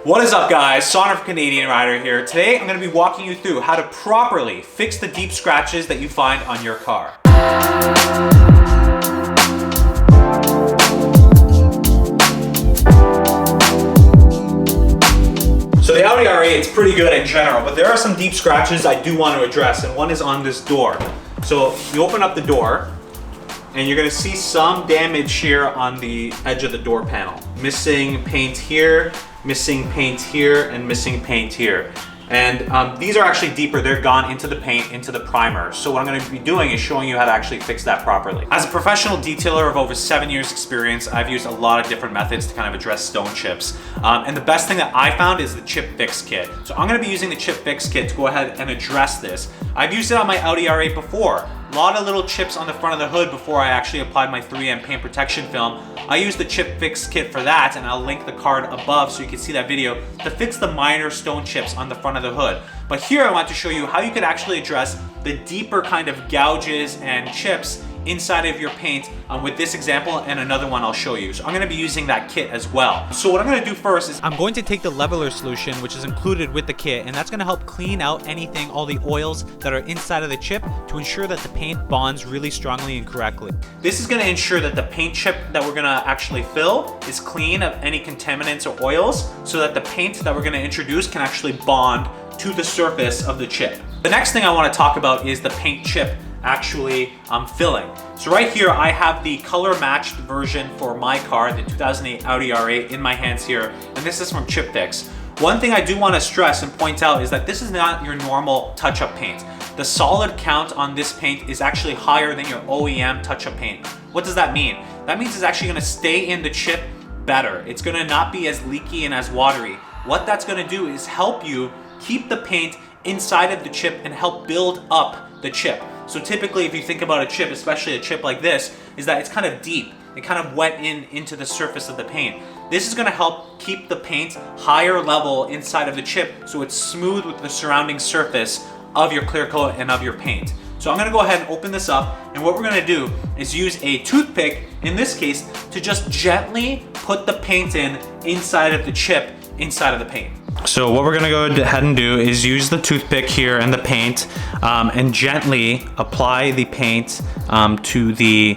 What is up, guys? Sonduren Fanarredha here. Today I'm going to be walking you through how to properly fix the deep scratches that you find on your car. So the Audi R8 is pretty good in general, but there are some deep scratches I do want to address, and one is on this door. So you open up the door, and you're going to see some damage here on the edge of the door panel. Missing paint here, missing paint here, and missing paint here. And these are actually deeper. They're gone into the paint, into the primer. So what I'm going to be doing is showing you how to actually fix that properly. As a professional detailer of over 7 years experience, I've used a lot of different methods to kind of address stone chips. And the best thing that I found is the chip fix kit. So I'm going to be using the chip fix kit to go ahead and address this. I've used it on my Audi R8 before. A lot of little chips on the front of the hood before I actually applied my 3M paint protection film. I used the chip fix kit for that, and I'll link the card above so you can see that video to fix the minor stone chips on the front of the hood. But here I want to show you how you could actually address the deeper kind of gouges and chips inside of your paint with this example and another one I'll show you. So I'm going to be using that kit as well. So what I'm going to do first is I'm going to take the leveler solution, which is included with the kit, and that's going to help clean out anything, all the oils that are inside of the chip to ensure that the paint bonds really strongly and correctly. This is going to ensure that the paint chip that we're going to actually fill is clean of any contaminants or oils, so that the paint that we're going to introduce can actually bond to the surface of the chip. The next thing I want to talk about is the paint chip actually filling. So right here I have the color matched version for my car, the 2008 Audi R8 in my hands here, and this is from Chip Fix. One thing I do want to stress and point out is that this is not your normal touch-up paint. The solid count on this paint is actually higher than your OEM touch-up paint. What does that mean? That means it's actually going to stay in the chip better. It's going to not be as leaky and as watery. What that's going to do is help you keep the paint inside of the chip and help build up the chip. So typically, if you think about a chip, especially a chip like this, is that it's kind of deep. It kind of wet into the surface of the paint. This is going to help keep the paint higher level inside of the chip so it's smooth with the surrounding surface of your clear coat and of your paint. So I'm going to go ahead and open this up, and what we're going to do is use a toothpick, in this case, to just gently put the paint inside of the chip, inside of the paint. So what we're gonna go ahead and do is use the toothpick here and the paint and gently apply the paint to the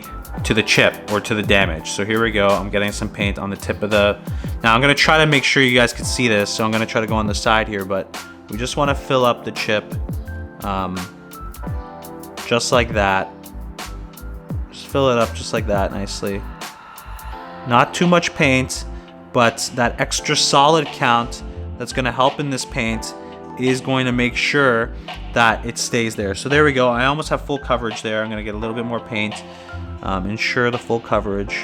chip or to the damage. So here we go. I'm getting some paint on the tip of the... Now I'm gonna try to make sure you guys can see this. So I'm gonna try to go on the side here, but we just wanna fill up the chip just like that. Just fill it up just like that nicely. Not too much paint, but that extra solid count that's going to help in this paint is going to make sure that it stays there. So there we go. I almost have full coverage there. I'm going to get a little bit more paint, ensure the full coverage,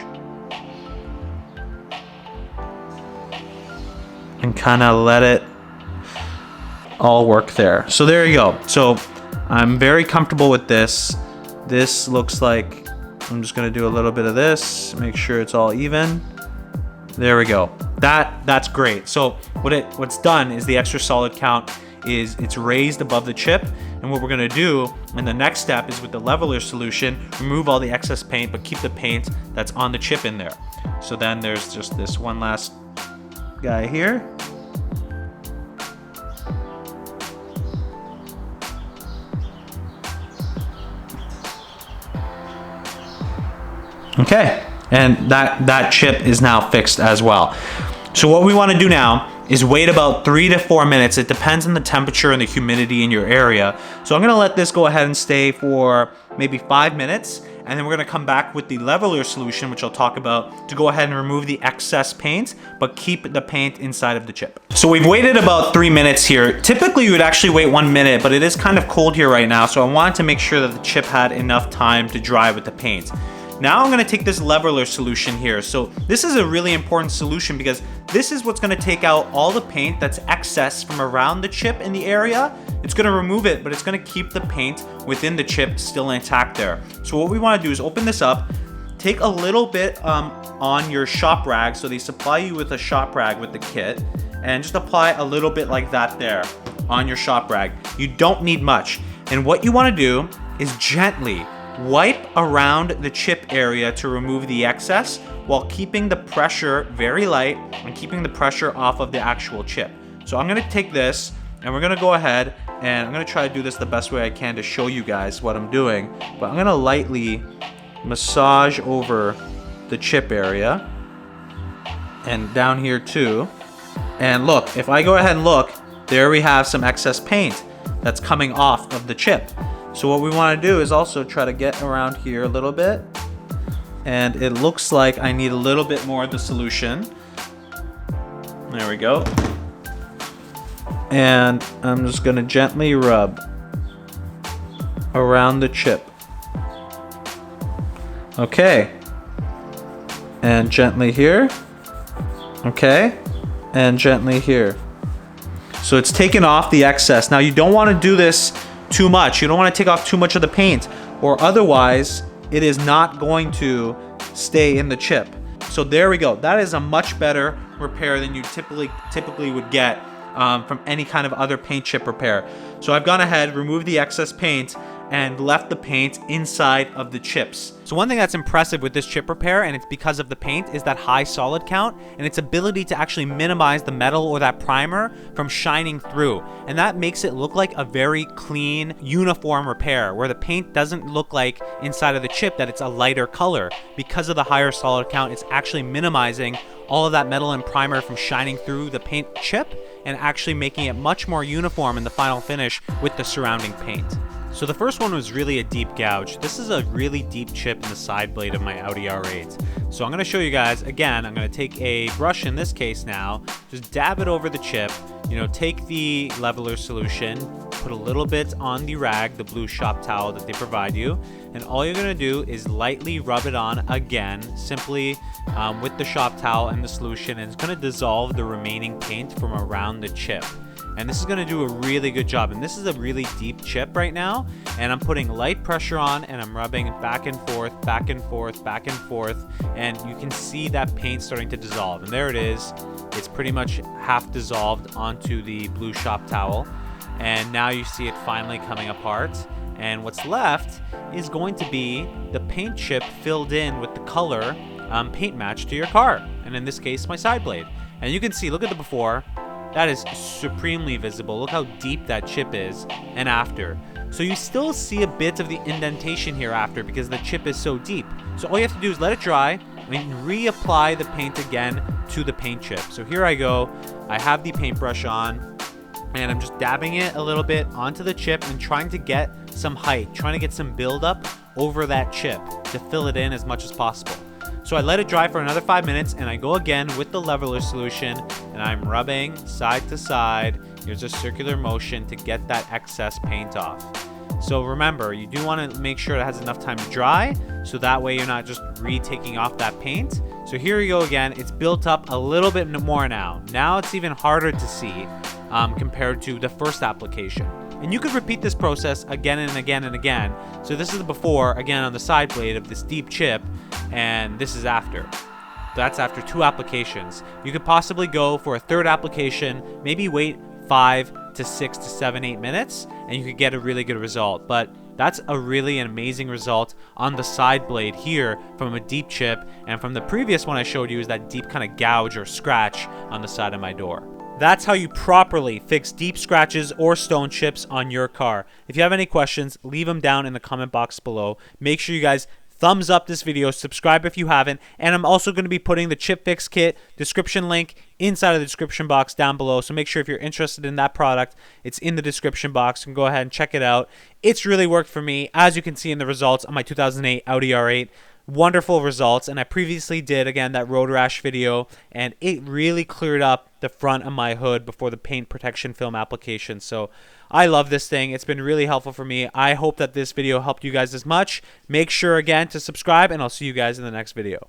and kind of let it all work there. So there you go. So I'm very comfortable with this. This looks like, I'm just going to do a little bit of this, make sure it's all even. There we go. That's great. So what's done is the extra solid count is it's raised above the chip, and what we're gonna do in the next step is with the leveler solution, remove all the excess paint but keep the paint that's on the chip in there. So then there's just this one last guy here. Okay. And that chip is now fixed as well. So what we want to do now is wait about 3 to 4 minutes. It depends on the temperature and the humidity in your area. So I'm going to let this go ahead and stay for maybe 5 minutes. And then we're going to come back with the leveler solution, which I'll talk about, to go ahead and remove the excess paint, but keep the paint inside of the chip. So we've waited about 3 minutes here. Typically you would actually wait 1 minute, but it is kind of cold here right now. So I wanted to make sure that the chip had enough time to dry with the paint. Now I'm going to take this leveler solution here. So this is a really important solution because this is what's going to take out all the paint that's excess from around the chip in the area. It's going to remove it, but it's going to keep the paint within the chip still intact there. So what we want to do is open this up, take a little bit on your shop rag. So they supply you with a shop rag with the kit, and just apply a little bit like that there on your shop rag. You don't need much. And what you want to do is gently wipe around the chip area to remove the excess while keeping the pressure very light and keeping the pressure off of the actual chip. So I'm gonna take this and we're gonna go ahead and I'm gonna try to do this the best way I can to show you guys what I'm doing. But I'm gonna lightly massage over the chip area and down here too. And look, if I go ahead and look, there we have some excess paint that's coming off of the chip. So what we want to do is also try to get around here a little bit. And it looks like I need a little bit more of the solution. There we go. And I'm just going to gently rub around the chip. Okay. And gently here. Okay. And gently here. So it's taken off the excess. Now you don't want to do this too much. You don't want to take off too much of the paint, or otherwise it is not going to stay in the chip. So there we go. That is a much better repair than you typically would get from any kind of other paint chip repair. So I've gone ahead, removed the excess paint, and left the paint inside of the chips. So one thing that's impressive with this chip repair, and it's because of the paint, is that high solid count and its ability to actually minimize the metal or that primer from shining through. And that makes it look like a very clean, uniform repair, where the paint doesn't look like inside of the chip that it's a lighter color. Because of the higher solid count, it's actually minimizing all of that metal and primer from shining through the paint chip and actually making it much more uniform in the final finish with the surrounding paint. So the first one was really a deep gouge. This is a really deep chip in the side blade of my Audi R8. So I'm gonna show you guys, again, I'm gonna take a brush in this case now, just dab it over the chip, take the leveler solution, put a little bit on the rag, the blue shop towel that they provide you, and all you're gonna do is lightly rub it on again, simply with the shop towel and the solution, and it's gonna dissolve the remaining paint from around the chip. And this is going to do a really good job. And this is a really deep chip right now. And I'm putting light pressure on and I'm rubbing back and forth, back and forth, back and forth. And you can see that paint starting to dissolve. And there it is. It's pretty much half dissolved onto the blue shop towel. And now you see it finally coming apart. And what's left is going to be the paint chip filled in with the color paint match to your car. And in this case, my side blade. And you can see, look at the before. That is supremely visible. Look how deep that chip is, and after. So you still see a bit of the indentation here after because the chip is so deep. So all you have to do is let it dry and reapply the paint again to the paint chip. So here I go. I have the paintbrush on and I'm just dabbing it a little bit onto the chip and trying to get some height, trying to get some buildup over that chip to fill it in as much as possible. So I let it dry for another 5 minutes and I go again with the leveler solution and I'm rubbing side to side. Here's a circular motion to get that excess paint off. So remember, you do want to make sure it has enough time to dry so that way you're not just retaking off that paint. So here we go again. It's built up a little bit more now. Now it's even harder to see compared to the first application. And you could repeat this process again and again and again. So this is the before, again on the side blade of this deep chip, and this is after. That's after 2 applications. You could possibly go for a 3rd application, maybe wait 5 to 6 to 7, 8 minutes, and you could get a really good result. But that's a really amazing result on the side blade here from a deep chip, and from the previous one I showed you is that deep kind of gouge or scratch on the side of my door. That's how you properly fix deep scratches or stone chips on your car. If you have any questions, leave them down in the comment box below. Make sure you guys thumbs up this video, subscribe if you haven't, and I'm also going to be putting the chip fix kit description link inside of the description box down below. So make sure if you're interested in that product, it's in the description box. You can go ahead and check it out. It's really worked for me, as you can see in the results on my 2008 Audi R8. Wonderful results, and I previously did again that road rash video and it really cleared up the front of my hood before the paint protection film application. So I love this thing. It's been really helpful for me. I hope that this video helped you guys as much. Make sure again to subscribe and I'll see you guys in the next video.